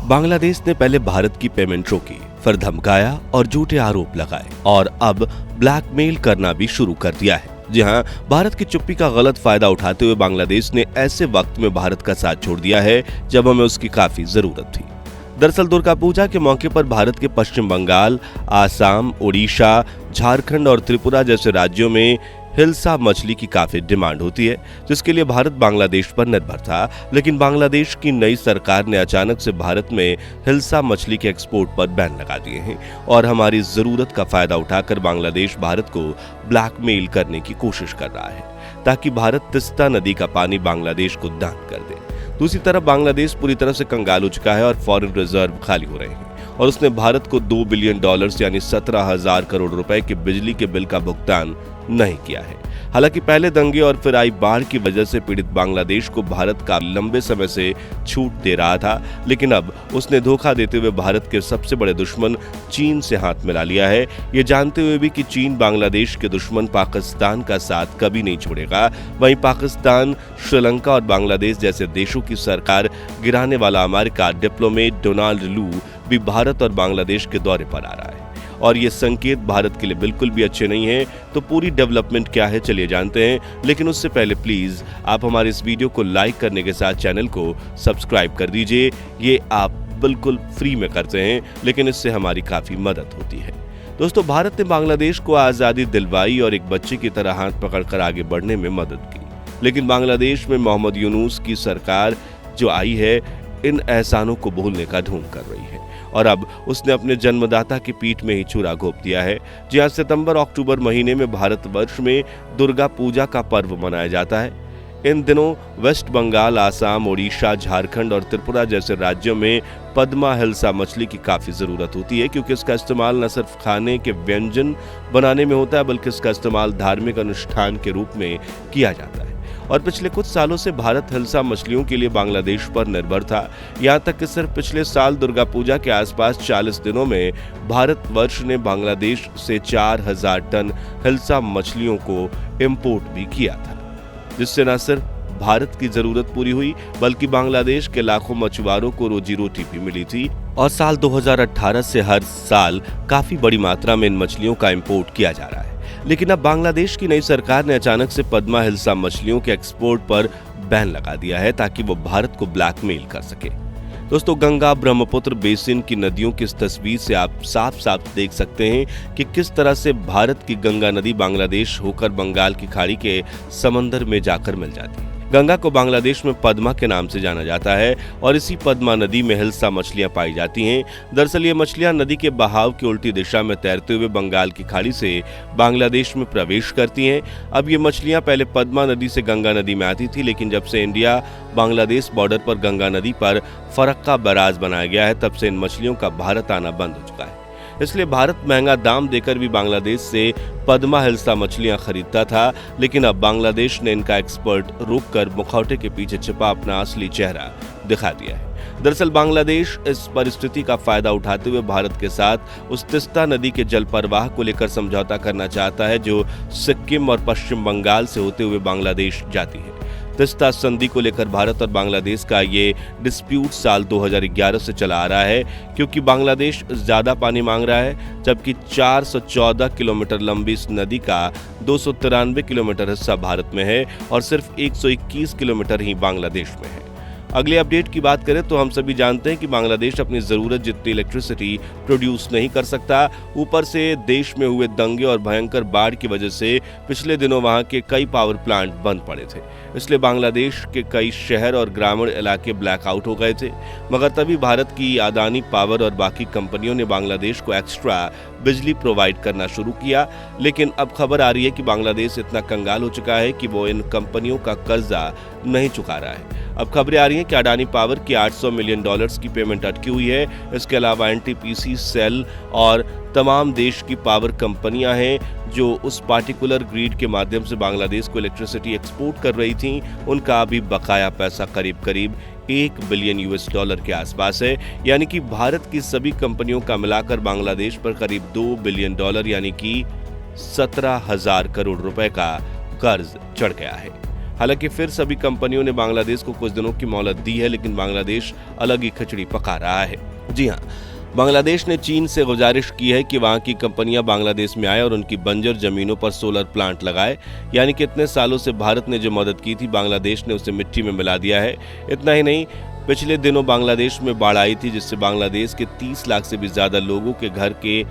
बांग्लादेश ने पहले भारत की पेमेंट रोकी, फिर धमकाया और झूठे आरोप लगाए और अब ब्लैकमेल करना भी शुरू कर दिया है। जी हाँ, भारत की चुप्पी का गलत फायदा उठाते हुए बांग्लादेश ने ऐसे वक्त में भारत का साथ छोड़ दिया है जब हमें उसकी काफी जरूरत थी। दरअसल दुर्गा पूजा के मौके पर भारत के पश्चिम बंगाल, आसाम, ओडिशा, झारखंड और त्रिपुरा जैसे राज्यों में हिल्सा मछली की काफी डिमांड होती है, जिसके लिए भारत बांग्लादेश पर निर्भर था। लेकिन बांग्लादेश की नई सरकार ने अचानक से भारत में हिल्सा मछली के एक्सपोर्ट पर बैन लगा दिए हैं और हमारी जरूरत का फायदा उठाकर बांग्लादेश भारत को ब्लैकमेल करने की कोशिश कर रहा है ताकि भारत तिस्ता नदी का पानी बांग्लादेश को दान कर दे। दूसरी तरफ बांग्लादेश पूरी तरह से कंगाल हो चुका है और फॉरेन रिजर्व खाली हो रहे हैं और उसने भारत को $2 बिलियन यानी 17,000 करोड़ रुपए के बिजली के बिल का भुगतान नहीं किया है। हालांकि पहले दंगे और फिर आई बाढ़ की वजह से पीड़ित बांग्लादेश को भारत का लंबे समय से छूट दे रहा था, लेकिन अब उसने धोखा देते हुए भारत के सबसे बड़े दुश्मन चीन से हाथ मिला लिया है, ये जानते हुए भी कि चीन बांग्लादेश के दुश्मन पाकिस्तान का साथ कभी नहीं छोड़ेगा। वहीं पाकिस्तान, श्रीलंका और बांग्लादेश जैसे देशों की सरकार गिराने वाला अमेरिका डिप्लोमेट डोनाल्ड लू भी भारत और बांग्लादेश के दौरे पर आ रहा है और ये संकेत भारत के लिए बिल्कुल भी अच्छे नहीं हैं। तो पूरी डेवलपमेंट क्या है चलिए जानते हैं, लेकिन उससे पहले प्लीज आप हमारे इस वीडियो को लाइक करने के साथ चैनल को सब्सक्राइब कर दीजिए। ये आप बिल्कुल फ्री में करते हैं, लेकिन इससे हमारी काफी मदद होती है। दोस्तों, भारत ने बांग्लादेश को आजादी दिलवाई और एक बच्चे की तरह हाथ पकड़कर आगे बढ़ने में मदद की, लेकिन बांग्लादेश में मोहम्मद यूनुस की सरकार जो आई है इन एहसानों को भूलने का ढोंग कर रही है और अब उसने अपने जन्मदाता की पीठ में ही छुरा घोंप दिया है। जी हाँ, सितंबर-अक्टूबर महीने में भारतवर्ष में दुर्गा पूजा का पर्व मनाया जाता है। इन दिनों वेस्ट बंगाल, आसाम, ओडिशा, झारखंड और त्रिपुरा जैसे राज्यों में पद्मा हिल्सा मछली की काफी जरूरत होती है, क्योंकि इसका इस्तेमाल न सिर्फ खाने के व्यंजन बनाने में होता है बल्कि इसका इस्तेमाल धार्मिक अनुष्ठान के रूप में किया जाता है। और पिछले कुछ सालों से भारत हिल्सा मछलियों के लिए बांग्लादेश पर निर्भर था। यहाँ तक कि सिर्फ पिछले साल दुर्गा पूजा के आसपास 40 दिनों में भारतवर्ष ने बांग्लादेश से 4,000 टन हिल्सा मछलियों को इंपोर्ट भी किया था, जिससे न सिर्फ भारत की जरूरत पूरी हुई बल्कि बांग्लादेश के लाखों मछुआरों को रोजी रोटी भी मिली थी। और साल 2018 से हर साल काफी बड़ी मात्रा में इन मछलियों का इंपोर्ट किया जा रहा है। लेकिन अब बांग्लादेश की नई सरकार ने अचानक से पद्मा हिल्सा मछलियों के एक्सपोर्ट पर बैन लगा दिया है ताकि वो भारत को ब्लैकमेल कर सके। दोस्तों, गंगा ब्रह्मपुत्र बेसिन की नदियों की इस तस्वीर से आप साफ साफ देख सकते हैं कि किस तरह से भारत की गंगा नदी बांग्लादेश होकर बंगाल की खाड़ी के समंदर में जाकर मिल जाती है। गंगा को बांग्लादेश में पद्मा के नाम से जाना जाता है और इसी पद्मा नदी में हिल्सा मछलियां पाई जाती हैं। दरअसल ये मछलियां नदी के बहाव की उल्टी दिशा में तैरते हुए बंगाल की खाड़ी से बांग्लादेश में प्रवेश करती हैं। अब ये मछलियां पहले पद्मा नदी से गंगा नदी में आती थी, लेकिन जब से इंडिया बांग्लादेश बॉर्डर पर गंगा नदी पर फरक्का बैराज बनाया गया है, तब से इन मछलियों का भारत आना बंद हो चुका है। इसलिए भारत महंगा दाम देकर भी बांग्लादेश से पद्मा हिल्सा मछलियां खरीदता था, लेकिन अब बांग्लादेश ने इनका एक्सपोर्ट रोककर मुखौटे के पीछे छिपा अपना असली चेहरा दिखा दिया है। दरअसल बांग्लादेश इस परिस्थिति का फायदा उठाते हुए भारत के साथ उस तिस्ता नदी के जल प्रवाह को लेकर समझौता करना चाहता है जो सिक्किम और पश्चिम बंगाल से होते हुए बांग्लादेश जाती है। तिस्ता संधि को लेकर भारत और बांग्लादेश का ये डिस्प्यूट साल 2011 से चला आ रहा है, क्योंकि बांग्लादेश ज्यादा पानी मांग रहा है, जबकि 414 किलोमीटर लंबी इस नदी का 293 किलोमीटर हिस्सा भारत में है और सिर्फ 121 किलोमीटर ही बांग्लादेश में है। अगले अपडेट की बात करें तो हम सभी जानते हैं कि बांग्लादेश अपनी जरूरत जितनी इलेक्ट्रिसिटी प्रोड्यूस नहीं कर सकता। ऊपर से देश में हुए दंगे और भयंकर बाढ़ की वजह से पिछले दिनों वहां के कई पावर प्लांट बंद पड़े थे, इसलिए बांग्लादेश के कई शहर और ग्रामीण इलाके ब्लैकआउट हो गए थे। मगर तभी भारत की अदानी पावर और बाकी कंपनियों ने बांग्लादेश को एक्स्ट्रा बिजली प्रोवाइड करना शुरू किया। लेकिन अब खबर आ रही है कि बांग्लादेश इतना कंगाल हो चुका है कि वो इन कंपनियों का कर्जा नहीं चुका रहा है। अब खबरें आ रही हैं कि अडानी पावर की $800 मिलियन की पेमेंट अटकी हुई है। इसके अलावा एनटीपीसी, सेल और तमाम देश की पावर कंपनियां हैं जो उस पार्टिकुलर ग्रिड के माध्यम से बांग्लादेश को इलेक्ट्रिसिटी एक्सपोर्ट कर रही थीं, उनका अभी बकाया पैसा करीब $1 बिलियन के आसपास है। यानी कि भारत की सभी कंपनियों का मिलाकर बांग्लादेश पर करीब $2 बिलियन यानी कि 17,000 करोड़ रुपए का कर्ज चढ़ गया है। हालांकि फिर सभी कंपनियों ने बांग्लादेश को कुछ दिनों की मोहलत दी है, लेकिन बांग्लादेश अलग ही खिचड़ी पका रहा है। जी हाँ, बांग्लादेश ने चीन से गुजारिश की है कि वहां की कंपनियां बांग्लादेश में आए और उनकी बंजर जमीनों पर सोलर प्लांट लगाए। यानी कि इतने सालों से भारत ने जो मदद की थी, बांग्लादेश ने उसे मिट्टी में मिला दिया है। इतना ही नहीं, पिछले दिनों बांग्लादेश में बाढ़ आई थी, जिससे बांग्लादेश के 30 लाख से भी ज्यादा लोगों के घर के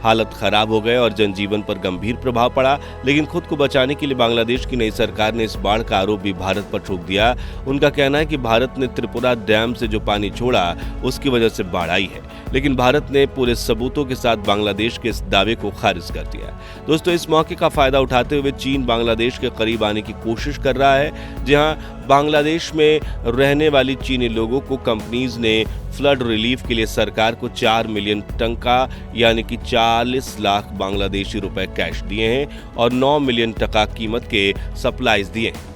हालत खराब हो गए और जनजीवन पर गंभीर प्रभाव पड़ा। लेकिन खुद को बचाने के लिए बांग्लादेश की नई सरकार ने इस बाढ़ का आरोप भी भारत पर ठोक दिया। उनका कहना है कि भारत ने त्रिपुरा डैम से जो पानी छोड़ा, उसकी वजह से बाढ़ आई है। लेकिन भारत ने पूरे सबूतों के साथ बांग्लादेश के इस दावे को खारिज कर दिया। दोस्तों, इस मौके का फायदा उठाते हुए चीन बांग्लादेश के करीब आने की कोशिश कर रहा है। जहां बांग्लादेश में रहने वाली चीनी लोगों को कंपनीज ने फ्लड रिलीफ के लिए सरकार को 4 मिलियन टका यानी कि 40 लाख बांग्लादेशी रुपए कैश दिए हैं और 9 मिलियन टका कीमत के सप्लाईज दिए हैं।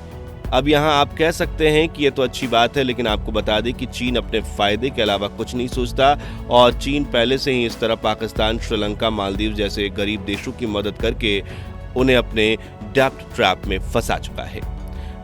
अब यहाँ आप कह सकते हैं कि ये तो अच्छी बात है, लेकिन आपको बता दें कि चीन अपने फायदे के अलावा कुछ नहीं सोचता और चीन पहले से ही इस तरह पाकिस्तान, श्रीलंका, मालदीव जैसे गरीब देशों की मदद करके उन्हें अपने डेब्ट ट्रैप में फंसा चुका है।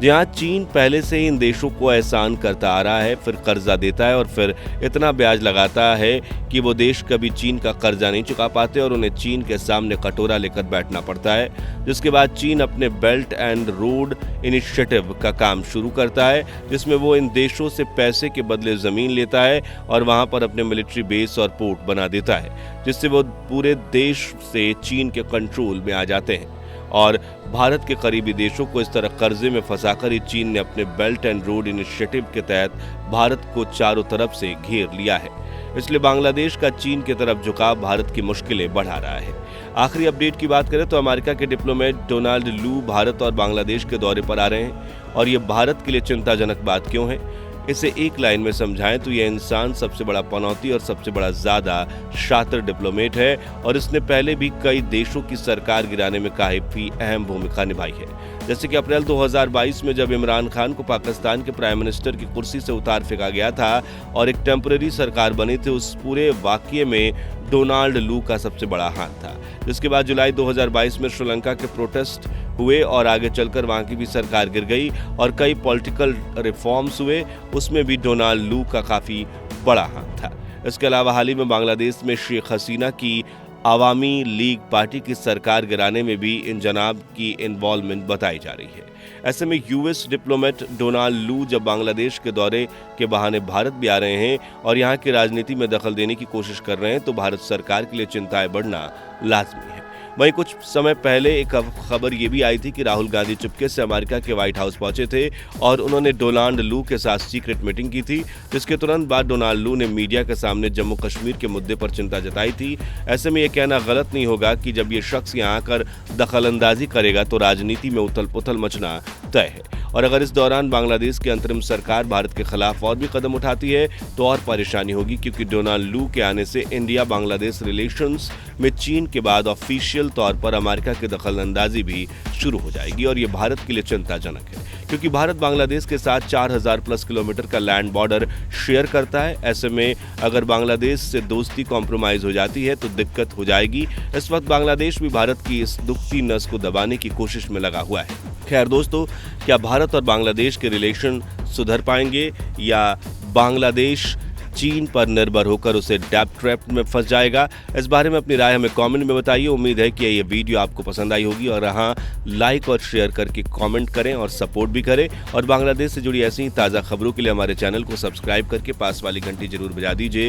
जहाँ चीन पहले से ही इन देशों को एहसान करता आ रहा है, फिर कर्जा देता है और फिर इतना ब्याज लगाता है कि वो देश कभी चीन का कर्जा नहीं चुका पाते और उन्हें चीन के सामने कटोरा लेकर बैठना पड़ता है। जिसके बाद चीन अपने बेल्ट एंड रोड इनिशिएटिव का काम शुरू करता है, जिसमें वो इन देशों से पैसे के बदले जमीन लेता है और वहां पर अपने मिलिट्री बेस और पोर्ट बना देता है, जिससे वो पूरे देश से चीन के कंट्रोल में आ जाते हैं। और भारत के करीबी देशों को इस तरह कर्जे में फंसाकर ही चीन ने अपने बेल्ट एंड रोड इनिशिएटिव के तहत भारत को चारों तरफ से घेर लिया है। इसलिए बांग्लादेश का चीन की तरफ झुकाव भारत की मुश्किलें बढ़ा रहा है। आखिरी अपडेट की बात करें तो अमेरिका के डिप्लोमेट डोनाल्ड लू भारत और बांग्लादेश के दौरे पर आ रहे हैं और ये भारत के लिए चिंताजनक बात क्यों है, इसे एक लाइन में समझाएं तो यह इंसान सबसे बड़ा पनौती और सबसे बड़ा ज्यादा शातिर डिप्लोमेट है और इसने पहले भी कई देशों की सरकार गिराने में काफी अहम भूमिका निभाई है। जैसे कि अप्रैल 2022 में जब इमरान खान को पाकिस्तान के प्राइम मिनिस्टर की कुर्सी से उतार फेंका गया था और एक टेम्पररी सरकार बनी थी, उस पूरे वाकये में डोनाल्ड लू का सबसे बड़ा हाथ था। जिसके बाद जुलाई 2022 में श्रीलंका के प्रोटेस्ट हुए और आगे चलकर वहां की भी सरकार गिर गई और कई पॉलिटिकल रिफॉर्म्स हुए, उसमें भी डोनाल्ड लू का काफी बड़ा हाथ था। इसके अलावा हाल ही में बांग्लादेश में शेख हसीना की अवामी लीग पार्टी की सरकार गिराने में भी इन जनाब की इन्वॉल्वमेंट बताई जा रही है। ऐसे में यूएस डिप्लोमेट डोनाल्ड लू जब बांग्लादेश के दौरे के बहाने भारत भी आ रहे हैं और यहाँ की राजनीति में दखल देने की कोशिश कर रहे हैं, तो भारत सरकार के लिए चिंताएं बढ़ना लाजमी है। वहीं कुछ समय पहले एक खबर ये भी आई थी कि राहुल गांधी चुपके से अमेरिका के व्हाइट हाउस पहुंचे थे और उन्होंने डोनाल्ड लू के साथ सीक्रेट मीटिंग की थी, जिसके तुरंत बाद डोनाल्ड लू ने मीडिया के सामने जम्मू कश्मीर के मुद्दे पर चिंता जताई थी। ऐसे में ये कहना गलत नहीं होगा कि जब ये शख्स यहाँ आकर दखलंदाजी करेगा तो राजनीति में उथल पुथल मचना तय है और अगर इस दौरान बांग्लादेश की अंतरिम सरकार भारत के खिलाफ और भी कदम उठाती है तो और परेशानी होगी, क्योंकि डोनाल्ड लू के आने से इंडिया बांग्लादेश रिलेशंस में चीन के बाद ऑफिशियल तौर पर अमेरिका की दखलंदाजी भी शुरू हो जाएगी और ये भारत के लिए चिंताजनक है, क्योंकि भारत बांग्लादेश के साथ 4000 प्लस किलोमीटर का लैंड बॉर्डर शेयर करता है। ऐसे में अगर बांग्लादेश से दोस्ती कॉम्प्रोमाइज हो जाती है तो दिक्कत हो जाएगी। इस वक्त बांग्लादेश भी भारत की इस दुखती नस को दबाने की कोशिश में लगा हुआ है। खैर दोस्तों, क्या भारत और बांग्लादेश के रिलेशन सुधर पाएंगे या बांग्लादेश चीन पर निर्भर होकर उसे डेब्ट ट्रैप में फंस जाएगा? इस बारे में अपनी राय हमें कमेंट में बताइए। उम्मीद है कि ये वीडियो आपको पसंद आई होगी और हाँ, लाइक और शेयर करके कमेंट करें और सपोर्ट भी करें और बांग्लादेश से जुड़ी ऐसी ही ताज़ा खबरों के लिए हमारे चैनल को सब्सक्राइब करके पास वाली घंटी जरूर बजा दीजिए।